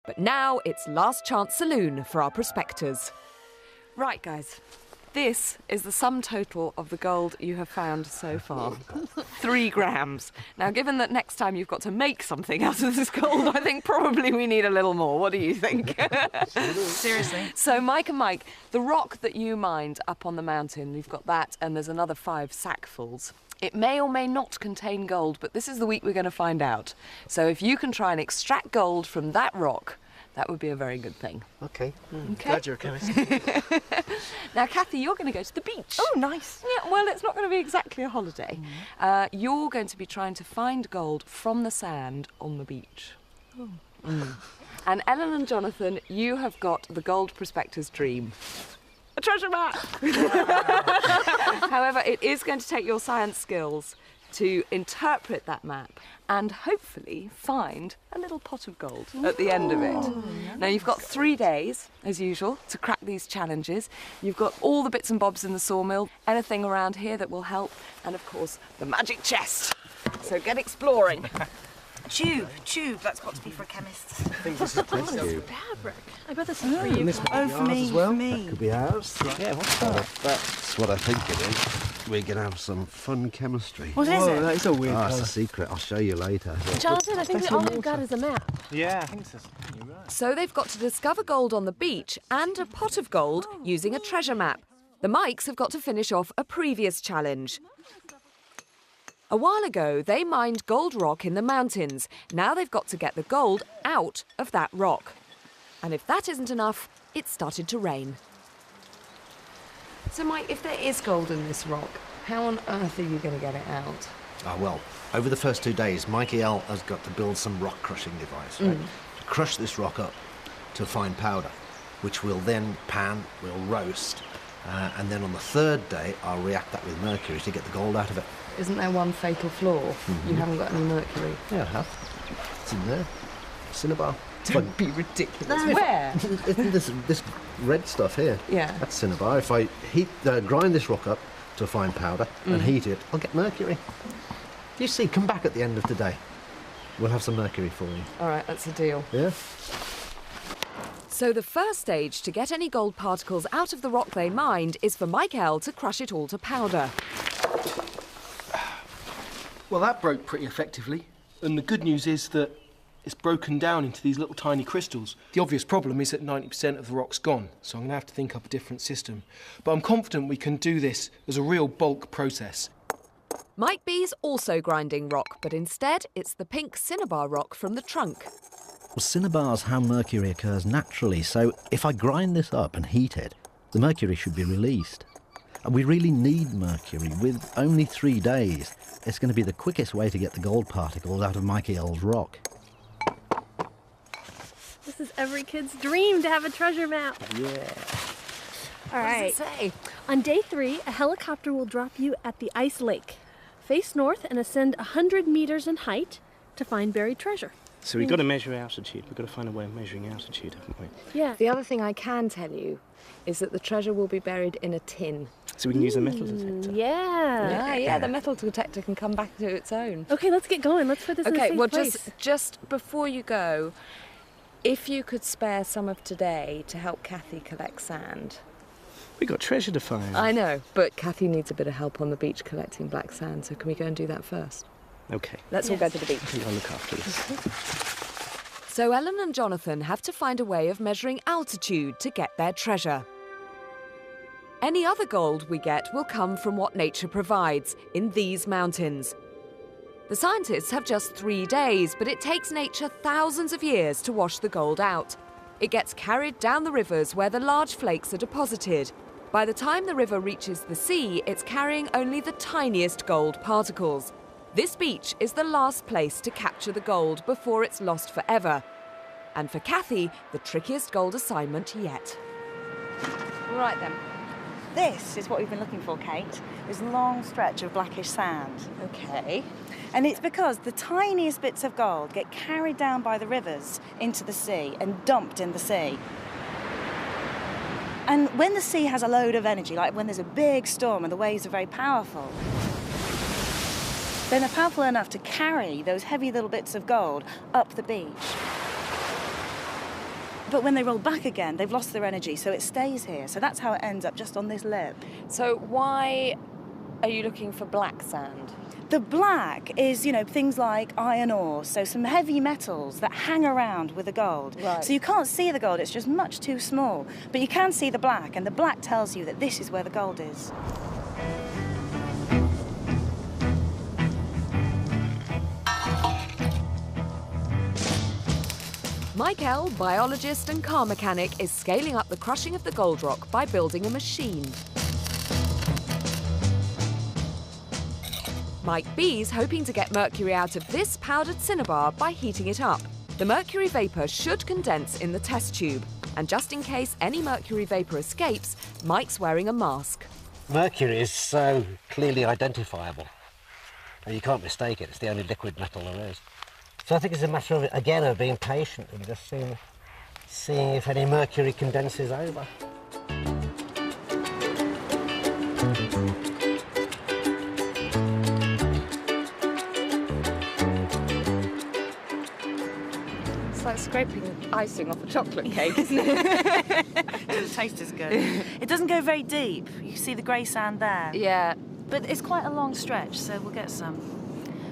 But now it's last chance saloon for our prospectors. Right, guys. This is the sum total of the gold you have found so far. 3 grams. Now, given that next time you've got to make something out of this gold, I think probably we need a little more. What do you think? Seriously. So, Mike and Mike, the rock that you mined up on the mountain, we've got that, and there's another 5 sackfuls. It may or may not contain gold, but this is the week we're going to find out. So if you can try and extract gold from that rock, that would be a very good thing. Okay. Okay. Glad you're a chemist. Now, Kathy, you're going to go to the beach. Oh, nice. Yeah, well, it's not going to be exactly a holiday. You're going to be trying to find gold from the sand on the beach. And Ellen and Jonathan, you have got the gold prospector's dream. A treasure map! However, it is going to take your science skills to interpret that map and hopefully find a little pot of gold at the end of it. Now, you've got 3 days, as usual, to crack these challenges. You've got all the bits and bobs in the sawmill, anything around here that will help, and of course, the magic chest. So get exploring. Tube, that's got to be for a chemist. I think this is test tube. Fabric. I bet this is for you. And this might be for ours me, as well. for me. That could be ours. Yeah, what's that? That's what I think it is. We're going to have some fun chemistry. What is it? That is a weird Oh, it's colour. a secret. I'll show you later. Jonathan, I think all we've got is a map. Yeah, I think so. You're right. So they've got to discover gold on the beach and a pot of gold using a treasure map. The Mikes have got to finish off a previous challenge. A while ago, they mined gold rock in the mountains. Now they've got to get the gold out of that rock. And if that isn't enough, it started to rain. So, Mike, if there is gold in this rock, how on earth are you going to get it out? Well, over the first 2 days, Mikey L has got to build some rock crushing device, right? To crush this rock up to a fine powder, which we'll then pan, we'll roast, and then on the 3rd day, I'll react that with mercury to get the gold out of it. Isn't there one fatal flaw? You haven't got any mercury. Yeah, I have. It's in there. Cinnabar. Don't be ridiculous. Where? This red stuff here. Yeah. That's cinnabar. If I grind this rock up to a fine powder and heat it, I'll get mercury. You see, come back at the end of the day. We'll have some mercury for you. All right, that's a deal. Yeah? So the first stage to get any gold particles out of the rock they mined is for Michael to crush it all to powder. Well, that broke pretty effectively. And the good news is that it's broken down into these little tiny crystals. The obvious problem is that 90% of the rock's gone, so I'm going to have to think up a different system. But I'm confident we can do this as a real bulk process. Mike B's also grinding rock, but instead it's the pink cinnabar rock from the trunk. Well, cinnabar's how mercury occurs naturally, so if I grind this up and heat it, the mercury should be released. And we really need mercury. With only 3 days, it's going to be the quickest way to get the gold particles out of Mikey L's rock. This is every kid's dream to have a treasure map. Yeah. All right. What does it say? On day 3, a helicopter will drop you at the ice lake. Face north and ascend 100 meters in height to find buried treasure. So we've got to measure altitude. We've got to find a way of measuring altitude, haven't we? Yeah. The other thing I can tell you is that the treasure will be buried in a tin. So we can use a metal detector. Yeah. The metal detector can come back to its own. Okay, let's get going. Let's put this in a Okay, safe well, place. just before you go, if you could spare some of today to help Kathy collect sand. We've got treasure to find. I know, but Kathy needs a bit of help on the beach collecting black sand, so can we go and do that first? OK. Let's all go to the beach. I think I'll look after this. So Ellen and Jonathan have to find a way of measuring altitude to get their treasure. Any other gold we get will come from what nature provides in these mountains. The scientists have just 3 days, but it takes nature thousands of years to wash the gold out. It gets carried down the rivers where the large flakes are deposited. By the time the river reaches the sea, it's carrying only the tiniest gold particles. This beach is the last place to capture the gold before it's lost forever. And for Kathy, the trickiest gold assignment yet. Right then. This is what we've been looking for, Kate. This long stretch of blackish sand. Okay. And it's because the tiniest bits of gold get carried down by the rivers into the sea and dumped in the sea. And when the sea has a load of energy, like when there's a big storm and the waves are very powerful, then they're powerful enough to carry those heavy little bits of gold up the beach. But when they roll back again, they've lost their energy, so it stays here. So that's how it ends up just on this lip. So why are you looking for black sand? The black is, you know, things like iron ore, so some heavy metals that hang around with the gold. Right. So you can't see the gold, it's just much too small. But you can see the black, and the black tells you that this is where the gold is. Michael, biologist and car mechanic, is scaling up the crushing of the gold rock by building a machine. Mike B's hoping to get mercury out of this powdered cinnabar by heating it up. The mercury vapour should condense in the test tube. And just in case any mercury vapour escapes, Mike's wearing a mask. Mercury is so clearly identifiable. And you can't mistake it. It's the only liquid metal there is. So I think it's a matter of, again, of being patient and just seeing if any mercury condenses over. It's like scraping icing off a chocolate cake, isn't it? Doesn't taste as good. It doesn't go very deep. You can see the grey sand there. Yeah. But it's quite a long stretch, so we'll get some.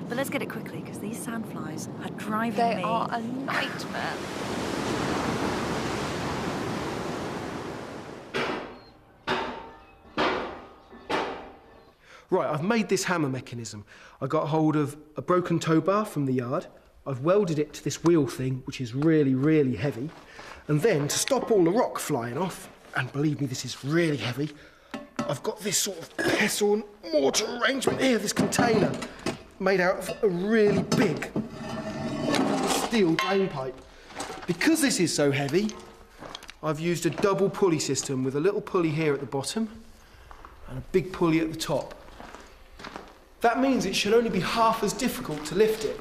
But let's get it quickly, because these sandflies are driving me. They are a nightmare. Right, I've made this hammer mechanism. I got hold of a broken tow bar from the yard. I've welded it to this wheel thing, which is really, really heavy. And then, to stop all the rock flying off, and believe me, this is really heavy, I've got this sort of pestle and mortar arrangement here, this container, made out of a really big steel drain pipe. Because this is so heavy, I've used a double pulley system with a little pulley here at the bottom and a big pulley at the top. That means it should only be half as difficult to lift it,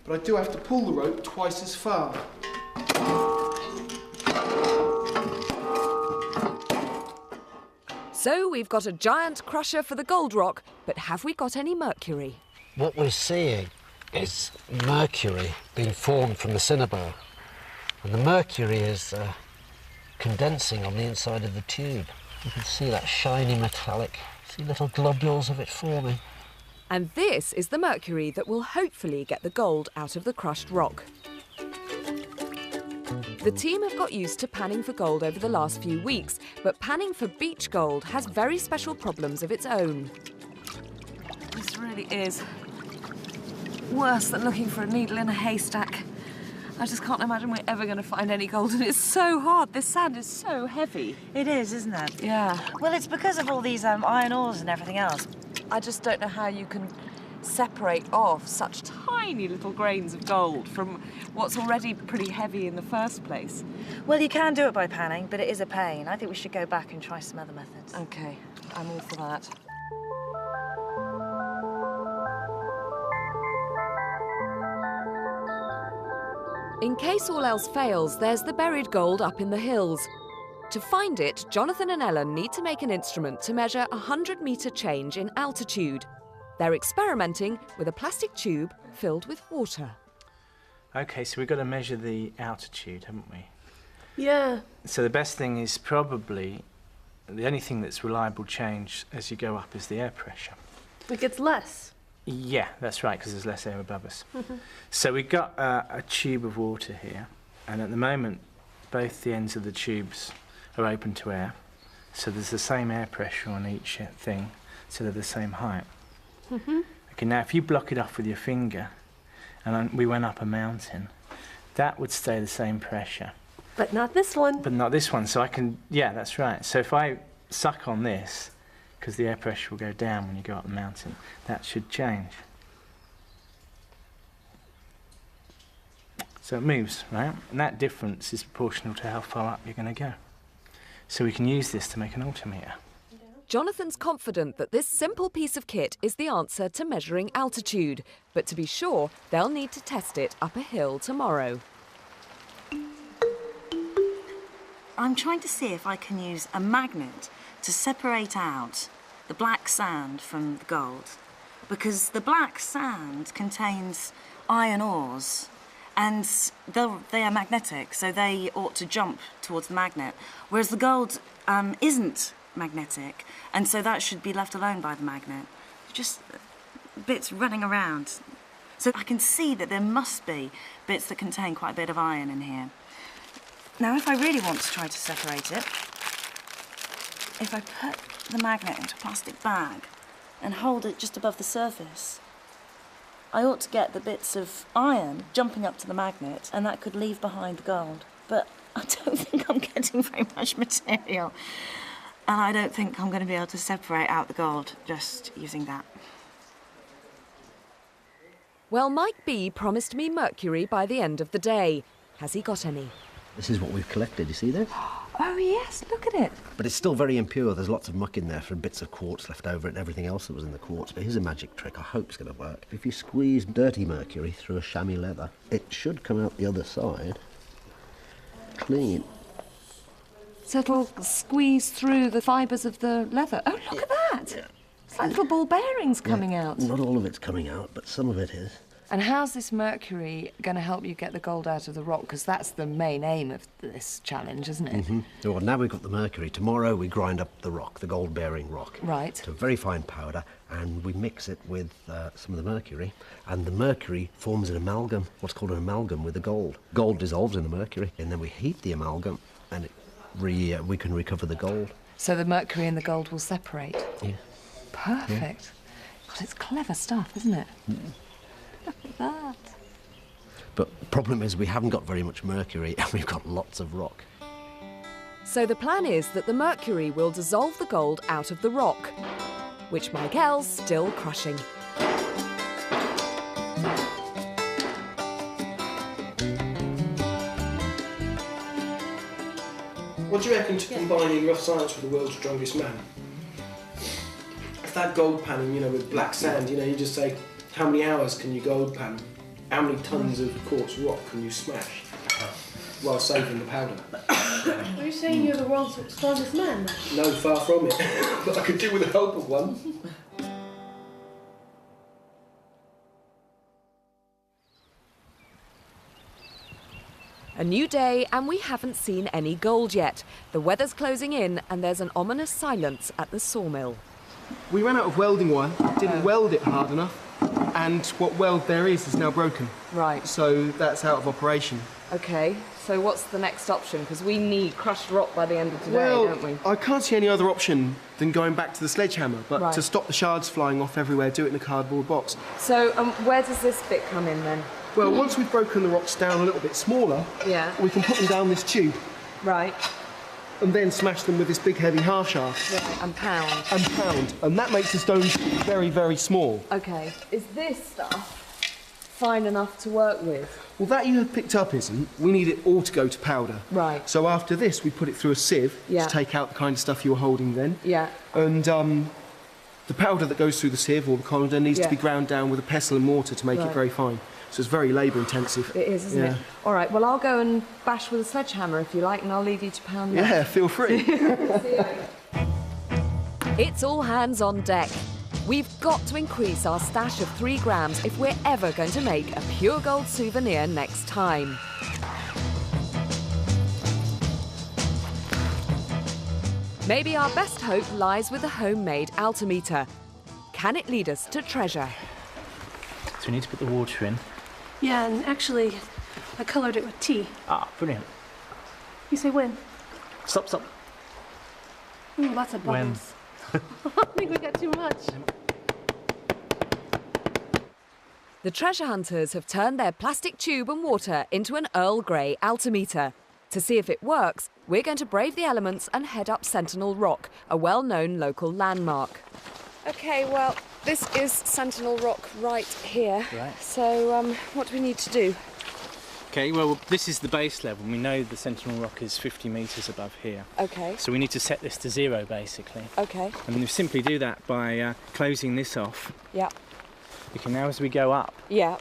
but I do have to pull the rope twice as far. So we've got a giant crusher for the gold rock, but have we got any mercury? What we're seeing is mercury being formed from the cinnabar. And the mercury is condensing on the inside of the tube. You can see that shiny metallic, see little globules of it forming. And this is the mercury that will hopefully get the gold out of the crushed rock. The team have got used to panning for gold over the last few weeks, but panning for beach gold has very special problems of its own. This really is worse than looking for a needle in a haystack. I just can't imagine we're ever going to find any gold, and it's so hard. This sand is so heavy. It is, isn't it? Yeah. Well, it's because of all these iron ores and everything else. I just don't know how you can separate off such tiny little grains of gold from what's already pretty heavy in the first place. Well, you can do it by panning, but it is a pain. I think we should go back and try some other methods. OK, I'm all for that. In case all else fails, there's the buried gold up in the hills. To find it, Jonathan and Ellen need to make an instrument to measure a 100-metre change in altitude. They're experimenting with a plastic tube filled with water. OK, so we've got to measure the altitude, haven't we? Yeah. So the best thing is probably, the only thing that's reliable change as you go up is the air pressure. It gets less. Yeah, that's right, because there's less air above us. So we've got a tube of water here, and at the moment, both the ends of the tubes are open to air. So there's the same air pressure on each thing, so they're the same height. Okay, now if you block it off with your finger, and then we went up a mountain, that would stay the same pressure. But not this one. But not this one, so I can, yeah, that's right. So if I suck on this, because the air pressure will go down when you go up the mountain, that should change. So it moves, right? And that difference is proportional to how far up you're going to go. So we can use this to make an altimeter. Jonathan's confident that this simple piece of kit is the answer to measuring altitude, but to be sure, they'll need to test it up a hill tomorrow. I'm trying to see if I can use a magnet to separate out the black sand from the gold, because the black sand contains iron ores, And they are magnetic, so they ought to jump towards the magnet, whereas the gold isn't magnetic, and so that should be left alone by the magnet. Just bits running around. So I can see that there must be bits that contain quite a bit of iron in here. Now, if I really want to try to separate it, if I put the magnet into a plastic bag and hold it just above the surface, I ought to get the bits of iron jumping up to the magnet, and that could leave behind the gold. But I don't think I'm getting very much material. And I don't think I'm going to be able to separate out the gold just using that. Well, Mike B promised me mercury by the end of the day. Has he got any? This is what we've collected, you see this? Oh, yes, look at it. But it's still very impure. There's lots of muck in there from bits of quartz left over and everything else that was in the quartz. But here's a magic trick I hope it's going to work. If you squeeze dirty mercury through a chamois leather, it should come out the other side clean. So it'll squeeze through the fibres of the leather. Oh, look at that. Yeah. It's like little ball bearings coming out. Not all of it's coming out, but some of it is. And how's this mercury going to help you get the gold out of the rock? Because that's the main aim of this challenge, isn't it? Well, now we've got the mercury. Tomorrow we grind up the rock, the gold-bearing rock. Right. To a very fine powder, and we mix it with some of the mercury, and the mercury forms an amalgam, what's called an amalgam with the gold. Gold dissolves in the mercury, and then we heat the amalgam, and we can recover the gold. So the mercury and the gold will separate? Yeah. Perfect. God, it's clever stuff, isn't it? Look at that. But the problem is we haven't got very much mercury and we've got lots of rock. So the plan is that the mercury will dissolve the gold out of the rock, which Mike L's still crushing. What do you reckon to combining rough science with the world's strongest man? If that gold panning, with black sand, you just say, how many hours can you gold pan? How many tons of quartz rock can you smash while saving the powder? Are you saying you're the world's strongest man? No, far from it. But I could do with the help of one. A new day, and we haven't seen any gold yet. The weather's closing in, and there's an ominous silence at the sawmill. We ran out of welding wire, didn't weld it hard enough, and what weld there is now broken. Right. So that's out of operation. OK, so what's the next option? Because we need crushed rock by the end of today, don't we? I can't see any other option than going back to the sledgehammer, but to stop the shards flying off everywhere, do it in a cardboard box. So where does this bit come in then? Well, once we've broken the rocks down a little bit smaller, we can put them down this tube. Right. And then smash them with this big heavy half shaft. Right, and pound. And pound. And that makes the stones very, very small. OK. Is this stuff fine enough to work with? Well, that you have picked up isn't. We need it all to go to powder. Right. So after this, we put it through a sieve to take out the kind of stuff you were holding then. Yeah. And the powder that goes through the sieve or the colander needs to be ground down with a pestle and mortar to make it very fine. So it's very labour intensive. It is, isn't it? All right, well, I'll go and bash with a sledgehammer if you like, and I'll leave you to pound that. Yeah, feel free. It's all hands on deck. We've got to increase our stash of 3 grams if we're ever going to make a pure gold souvenir next time. Maybe our best hope lies with a homemade altimeter. Can it lead us to treasure? So we need to put the water in. Yeah, and actually, I coloured it with tea. Ah, brilliant. You say when? Stop. Ooh, lots of bubbles. When? I think we got too much. The treasure hunters have turned their plastic tube and water into an Earl Grey altimeter. To see if it works, we're going to brave the elements and head up Sentinel Rock, a well-known local landmark. OK, well, this is Sentinel Rock right here. Right. So, what do we need to do? OK, well, this is the base level. We know the Sentinel Rock is 50 metres above here. OK. So we need to set this to 0, basically. OK. And we simply do that by closing this off. Yeah. We can now, as we go up, Yeah.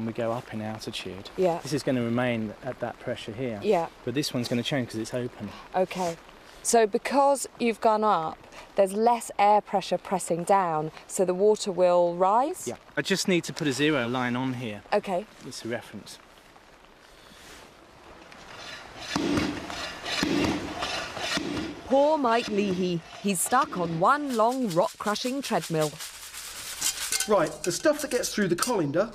we go up in altitude. Yeah. This is going to remain at that pressure here. Yeah. But this one's going to change because it's open. OK. So because you've gone up, there's less air pressure pressing down, so the water will rise? Yeah. I just need to put a 0 line on here. OK. It's a reference. Poor Mike Leahy. He's stuck on one long rock-crushing treadmill. Right, the stuff that gets through the colander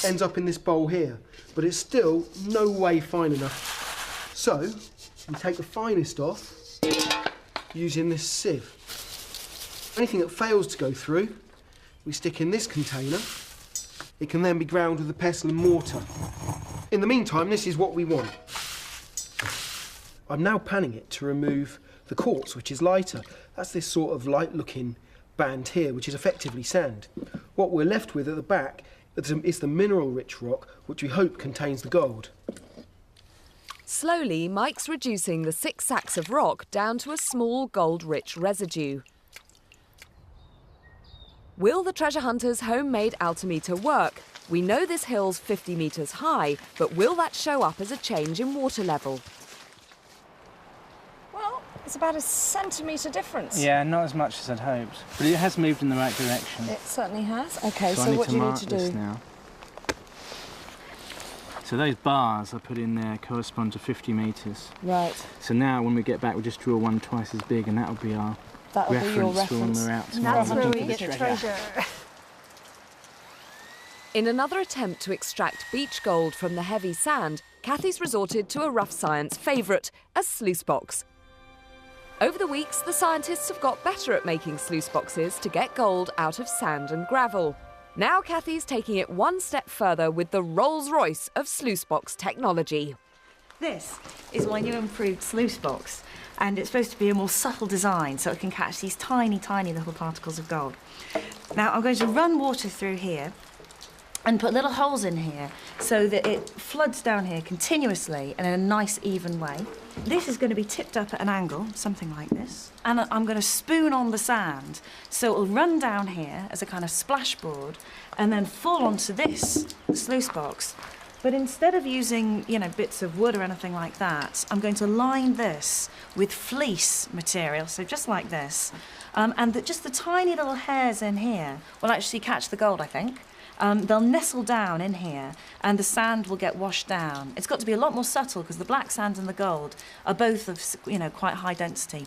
ends up in this bowl here, but it's still no way fine enough. So, we take the finest off using this sieve. Anything that fails to go through, we stick in this container. It can then be ground with a pestle and mortar. In the meantime, this is what we want. I'm now panning it to remove the quartz, which is lighter. That's this sort of light-looking band here, which is effectively sand. What we're left with at the back is the mineral-rich rock, which we hope contains the gold. Slowly, Mike's reducing the 6 sacks of rock down to a small gold-rich residue. Will the treasure hunter's homemade altimeter work? We know this hill's 50 metres high, but will that show up as a change in water level? Well, it's about a centimetre difference. Yeah, not as much as I'd hoped, but it has moved in the right direction. It certainly has. OK, So I so need what to do you need mark to this do? now. So those bars I put in there correspond to 50 metres. Right. So now when we get back, we'll just draw one twice as big, and that'll be our That'll be your reference for when reference. we're out And tomorrow that's where looking we for the get the treasure. treasure. In another attempt to extract beach gold from the heavy sand, Kathy's resorted to a rough science favourite, a sluice box. Over the weeks, the scientists have got better at making sluice boxes to get gold out of sand and gravel. Now Kathy's taking it one step further with the Rolls-Royce of sluice box technology. This is my new improved sluice box, and it's supposed to be a more subtle design so it can catch these tiny, tiny little particles of gold. Now I'm going to run water through here and put little holes in here so that it floods down here continuously and in a nice, even way. This is going to be tipped up at an angle, something like this, and I'm going to spoon on the sand so it'll run down here as a kind of splashboard and then fall onto this sluice box. But instead of using, bits of wood or anything like that, I'm going to line this with fleece material, so just like this. And just the tiny little hairs in here will actually catch the gold, I think. They'll nestle down in here and the sand will get washed down. It's got to be a lot more subtle because the black sand and the gold are both of, quite high density.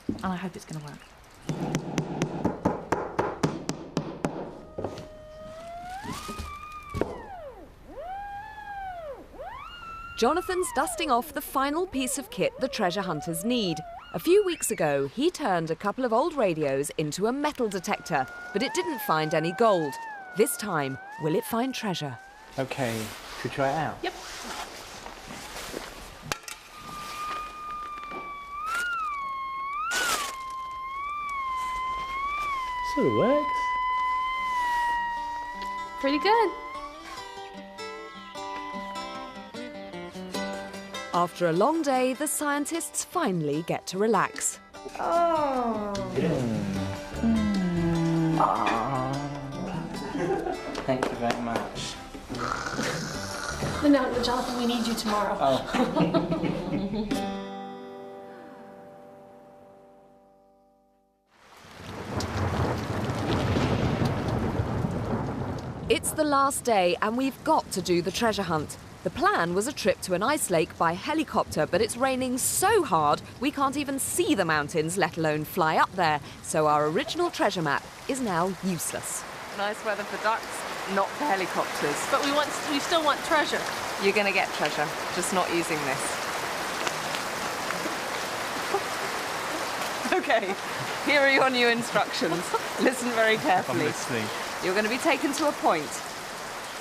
And I hope it's going to work. Jonathan's dusting off the final piece of kit the treasure hunters need. A few weeks ago, he turned a couple of old radios into a metal detector, but it didn't find any gold. This time, will it find treasure? OK, should we try it out? Yep. Sort of works. Pretty good. After a long day, the scientists finally get to relax. Oh. Thank you very much. But now, Jonathan, we need you tomorrow. It's the last day and we've got to do the treasure hunt. The plan was a trip to an ice lake by helicopter, but it's raining so hard we can't even see the mountains, let alone fly up there. So our original treasure map is now useless. Nice weather for ducks, not for helicopters. But we still want treasure. You're going to get treasure, just not using this. OK, here are your new instructions. Listen very carefully. I'm listening. You're going to be taken to a point.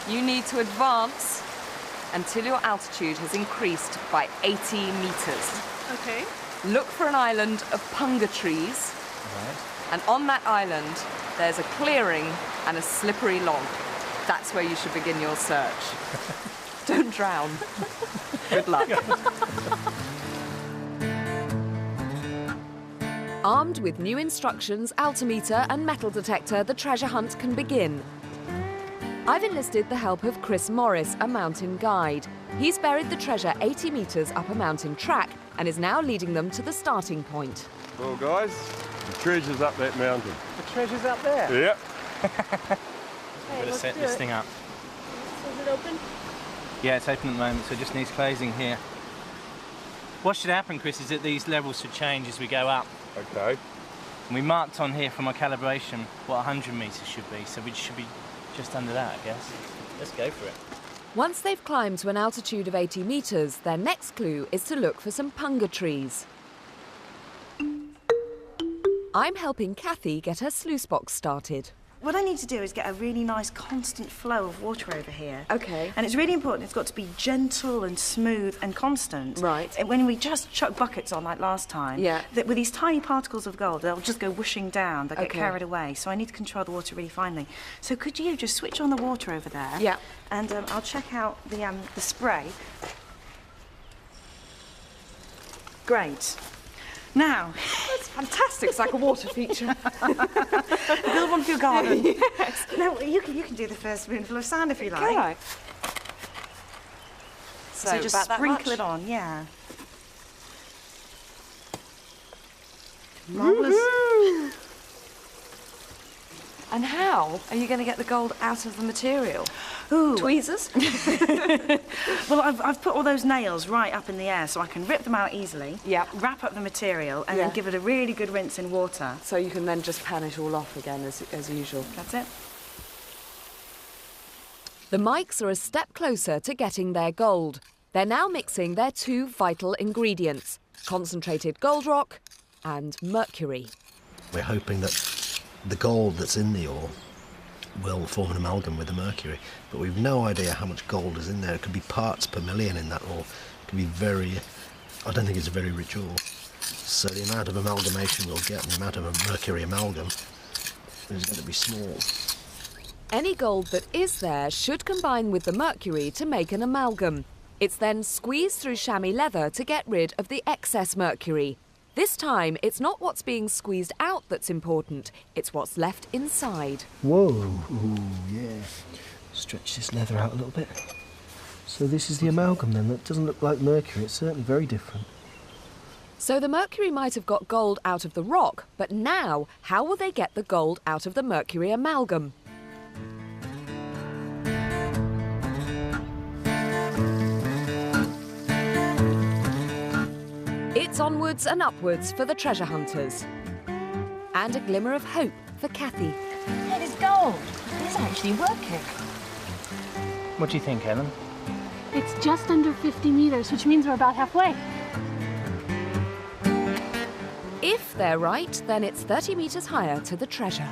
You need to advance until your altitude has increased by 80 metres. Okay. Look for an island of punga trees, Right. and on that island there's a clearing and a slippery log. That's where you should begin your search. Don't drown. Good luck. Armed with new instructions, altimeter and metal detector, the treasure hunt can begin. I've enlisted the help of Chris Morris, a mountain guide. He's buried the treasure 80 metres up a mountain track and is now leading them to the starting point. Well, guys, the treasure's up that mountain. The treasure's up there. Yep. Better set this thing up. So is it open? Yeah, it's open at the moment, so it just needs closing here. What should happen, Chris, is that these levels should change as we go up. Okay. And we marked on here from our calibration what 100 metres should be, so we should be just under that, I guess. Let's go for it. Once they've climbed to an altitude of 80 metres, their next clue is to look for some punga trees. I'm helping Kathy get her sluice box started. What I need to do is get a really nice constant flow of water over here. OK. And it's really important, it's got to be gentle and smooth and constant. Right. And when we just chuck buckets on like last time, that with these tiny particles of gold, they'll just go whooshing down, they'll get carried away. So I need to control the water really finely. So could you just switch on the water over there? Yeah. And I'll check out the spray. Great. Now, That's fantastic. It's like a water feature. build one for your garden. Yes. No, you can do the first spoonful of sand if you like. Can I? So just about that sprinkle much? it on, yeah. Marvellous. And how are you going to get the gold out of the material? Ooh. Tweezers? Well, I've put all those nails right up in the air so I can rip them out easily. Yeah. Wrap up the material and then give it a really good rinse in water. So you can then just pan it all off again as usual. That's it. The mics are a step closer to getting their gold. They're now mixing their two vital ingredients, concentrated gold rock and mercury. We're hoping that the gold that's in the ore will form an amalgam with the mercury, but we've no idea how much gold is in there. It could be parts per million in that ore. It could be I don't think it's a very rich ore. So the amount of amalgamation we'll get and the amount of a mercury amalgam is going to be small. Any gold that is there should combine with the mercury to make an amalgam. It's then squeezed through chamois leather to get rid of the excess mercury. This time, it's not what's being squeezed out that's important, it's what's left inside. Whoa, ooh, yeah. Stretch this leather out a little bit. So this is the amalgam then. That doesn't look like mercury, it's certainly very different. So the mercury might have got gold out of the rock, but now, how will they get the gold out of the mercury amalgam? It's onwards and upwards for the treasure hunters. And a glimmer of hope for Kathy. It is gold. It's actually working. What do you think, Ellen? It's just under 50 meters, which means we're about halfway. If they're right, then it's 30 metres higher to the treasure.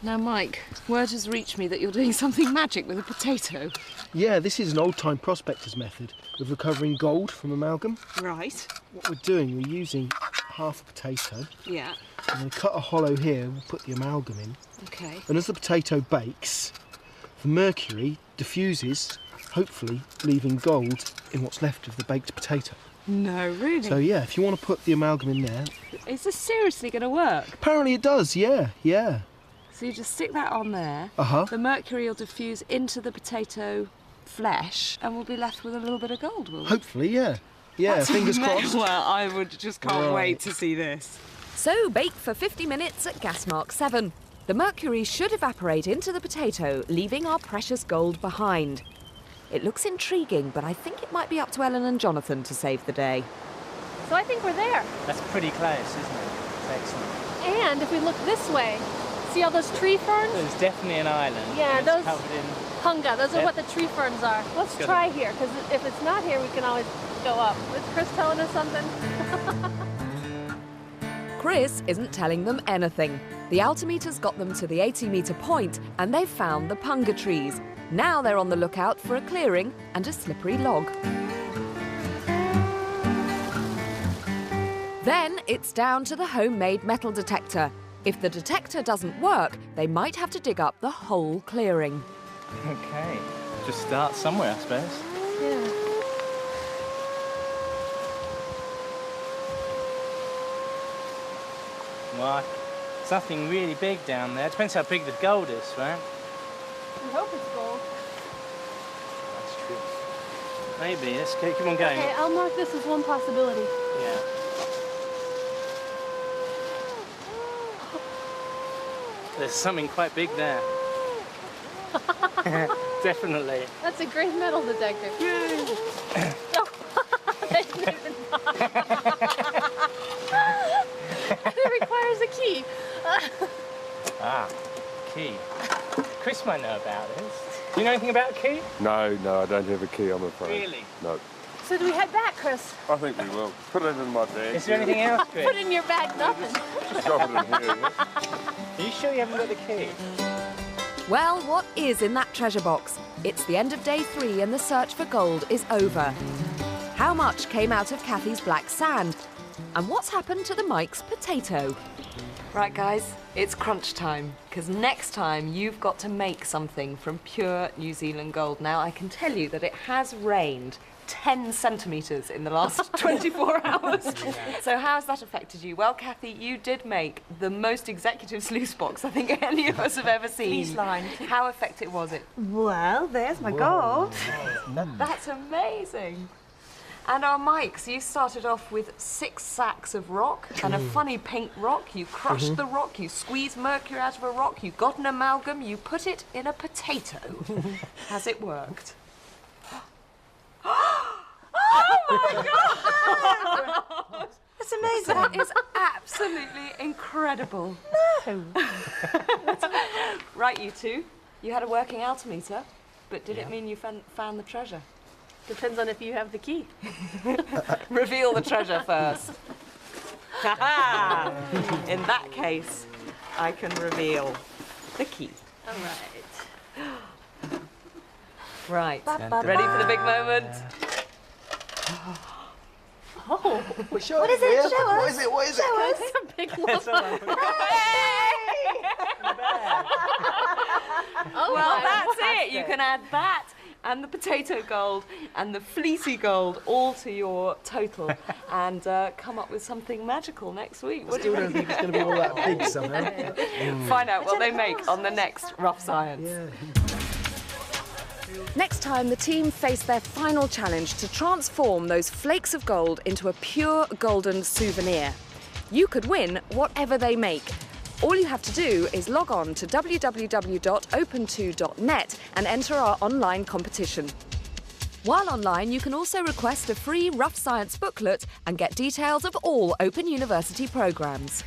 Now, Mike, word has reached me that you're doing something magic with a potato. Yeah, this is an old-time prospector's method of recovering gold from amalgam. Right. What we're doing, we're using half a potato. Yeah. I'm going to cut a hollow here, we'll put the amalgam in. Okay. And as the potato bakes, the mercury diffuses, hopefully leaving gold in what's left of the baked potato. No, really? So yeah, if you want to put the amalgam in there... Is this seriously going to work? Apparently it does, yeah. So you just stick that on there. Uh-huh. The mercury will diffuse into the potato flesh and we'll be left with a little bit of gold, will we? Hopefully, yeah. Yeah, That's fingers crossed. Well, I can't wait to see this. So bake for 50 minutes at gas mark 7. The mercury should evaporate into the potato, leaving our precious gold behind. It looks intriguing, but I think it might be up to Ellen and Jonathan to save the day. So I think we're there. That's pretty close, isn't it? It's excellent. And if we look this way, see all those tree ferns? There's definitely an island. Yeah, and it's those covered in... punga, those are Yep. what the tree ferns are. Let's Good. try here, because if it's not here, we can always go up. Is Chris telling us something? Chris isn't telling them anything. The altimeter's got them to the 80-metre point, and they've found the punga trees. Now they're on the lookout for a clearing and a slippery log. Then it's down to the homemade metal detector. If the detector doesn't work, they might have to dig up the whole clearing. OK. Just start somewhere, I suppose. Yeah. Well, there's nothing really big down there. Depends how big the gold is, right? We hope it's gold. That's true. Maybe. Let's keep on going. Okay, I'll mark this as one possibility. Yeah. There's something quite big there. Definitely. That's a great metal detector. Yay! It requires a key. Key. Chris might know about this. Do you know anything about a key? No, I don't have a key, I'm afraid. Really? No. So do we head back, Chris? I think we will. Put it in my bag. Is there anything else, Chris? Put it in your bag, nothing. Just drop it in here, yeah? Are you sure you haven't got the key? Well, what is in that treasure box? It's the end of day 3 and the search for gold is over. How much came out of Kathy's black sand? And what's happened to the Mike's potato? Right, guys, it's crunch time, because next time you've got to make something from pure New Zealand gold. Now, I can tell you that it has rained 10 centimetres in the last 24 hours. So how has that affected you? Well, Kathy, you did make the most executive sluice box I think any of us have ever seen. Please line. How effective was it? Well, there's my gold. That's amazing. And our Mikes, you started off with 6 sacks of rock and a funny pink rock. You crushed the rock, you squeezed mercury out of a rock, you got an amalgam, you put it in a potato. Has it worked? Oh my God! That's amazing. That is absolutely incredible. No. Right, you two, you had a working altimeter, but did it mean you found the treasure? Depends on if you have the key. Reveal the treasure first. In that case, I can reveal the key. All right. Right. Ready for the big moment? Oh, What is it? What is it? What is it? that's a big lump. Oh, Well, my. that's it. You can add that and the potato gold and the fleecy gold all to your total and come up with something magical next week. What do you don't think it's going to be all that big somehow. Find out what they make on the next Rough Science. Next time, the team face their final challenge to transform those flakes of gold into a pure golden souvenir. You could win whatever they make. All you have to do is log on to www.open2.net and enter our online competition. While online, you can also request a free Rough Science booklet and get details of all Open University programmes.